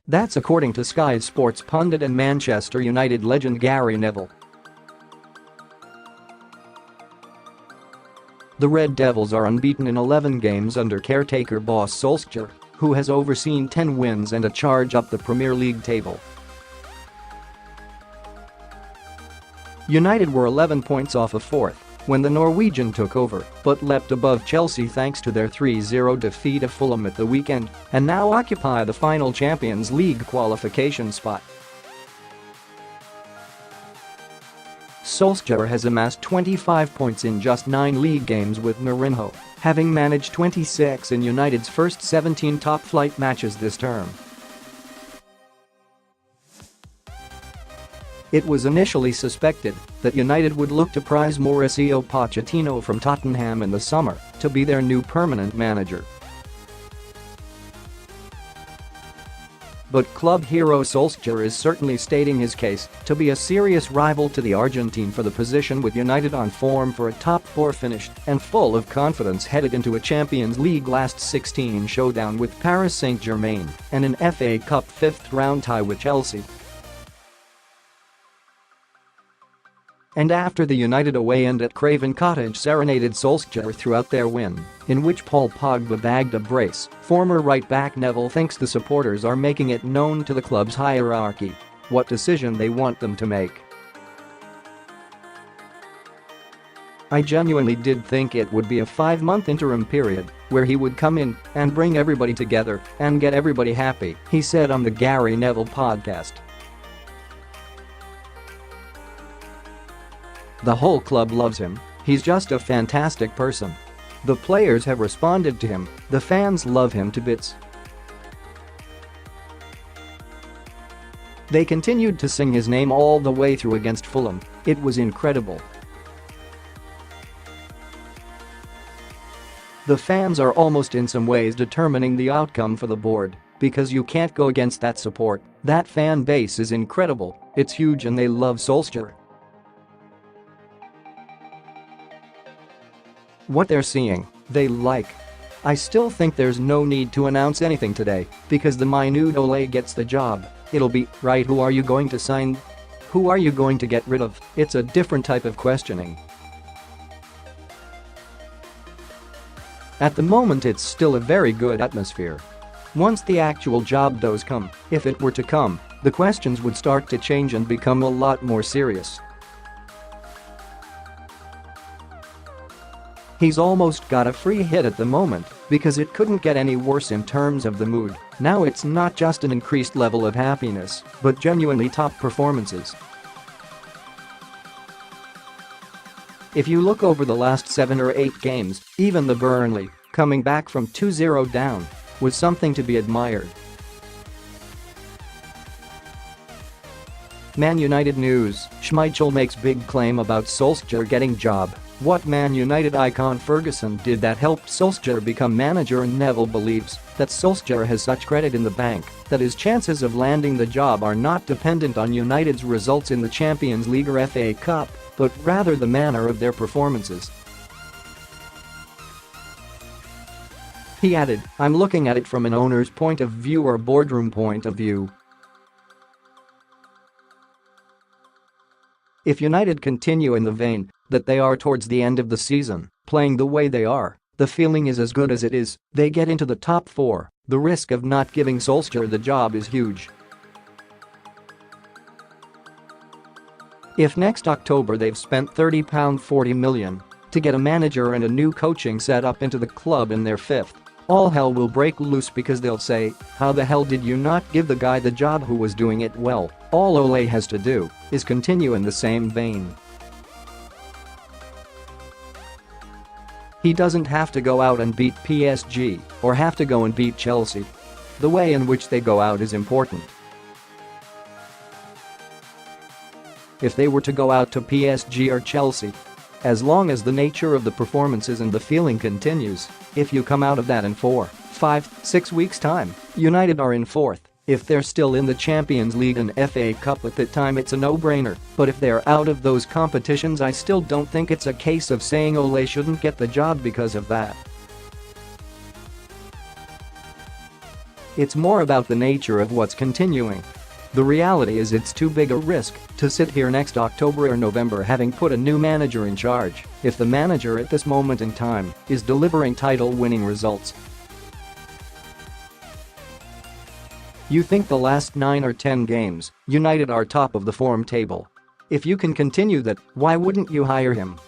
That's according to Sky Sports pundit and Manchester United legend Gary Neville. The Red Devils are unbeaten in 11 games under caretaker boss Solskjaer, who has overseen 10 wins and a charge up the Premier League table. United were 11 points off of fourth when the Norwegian took over, but leapt above Chelsea thanks to their 3-0 defeat of Fulham at the weekend, and now occupy the final Champions League qualification spot. Solskjaer has amassed 25 points in just 9 league games with Mourinho, having managed 26 in United's first 17 top-flight matches this term. It was initially suspected that United would look to prise Mauricio Pochettino from Tottenham in the summer to be their new permanent manager. But club hero Solskjaer is certainly stating his case to be a serious rival to the Argentine for the position, with United on form for a top-4 finish and full of confidence headed into a Champions League last 16 showdown with Paris Saint-Germain and an FA Cup fifth-round tie with Chelsea. And after the United away end at Craven Cottage serenaded Solskjaer throughout their win, in which Paul Pogba bagged a brace, former right-back Neville thinks the supporters are making it known to the club's hierarchy what decision they want them to make. "I genuinely did think it would be a 5-month interim period where he would come in and bring everybody together and get everybody happy," he said on the Gary Neville Podcast. "The whole club loves him, he's just a fantastic person. The players have responded to him, the fans love him to bits. They continued to sing his name all the way through against Fulham, it was incredible. The fans are almost in some ways determining the outcome for the board, because you can't go against that support, that fan base is incredible, it's huge and they love Solskjaer. What they're seeing, they like. I still think there's no need to announce anything today because the Man Utd gets the job. It'll be, right, who are you going to sign? Who are you going to get rid of? It's a different type of questioning. At the moment it's still a very good atmosphere. Once the actual job does come, if it were to come, the questions would start to change and become a lot more serious. He's almost got a free hit at the moment because it couldn't get any worse in terms of the mood. Now it's not just an increased level of happiness, but genuinely top performances. If you look over the last 7 or 8 games, even the Burnley, coming back from 2-0 down, was something to be admired. Man United news: Schmeichel makes big claim about Solskjaer getting job. What Man United icon Ferguson did that helped Solskjaer become manager, and Neville believes that Solskjaer has such credit in the bank that his chances of landing the job are not dependent on United's results in the Champions League or FA Cup, but rather the manner of their performances. He added, "I'm looking at it from an owner's point of view or boardroom point of view. If United continue in the vein that they are towards the end of the season, playing the way they are, the feeling is as good as it is, they get into the top 4, the risk of not giving Solskjaer the job is huge. If next October they've spent £40 million to get a manager and a new coaching setup into the club in their 5th, all hell will break loose because they'll say, how the hell did you not give the guy the job who was doing it well? All Ole has to do is continue in the same vein. He doesn't have to go out and beat PSG or have to go and beat Chelsea. The way in which they go out is important. If they were to go out to PSG or Chelsea, as long as the nature of the performances and the feeling continues, if you come out of that in 4, 5, 6 weeks' time, United are in 4th. If they're still in the Champions League and FA Cup at that time, it's a no-brainer, but if they're out of those competitions, I still don't think it's a case of saying Ole shouldn't get the job because of that. It's more about the nature of what's continuing. The reality is it's too big a risk to sit here next October or November having put a new manager in charge if the manager at this moment in time is delivering title-winning results. You think the last 9 or 10 games, United are top of the form table. If you can continue that, why wouldn't you hire him?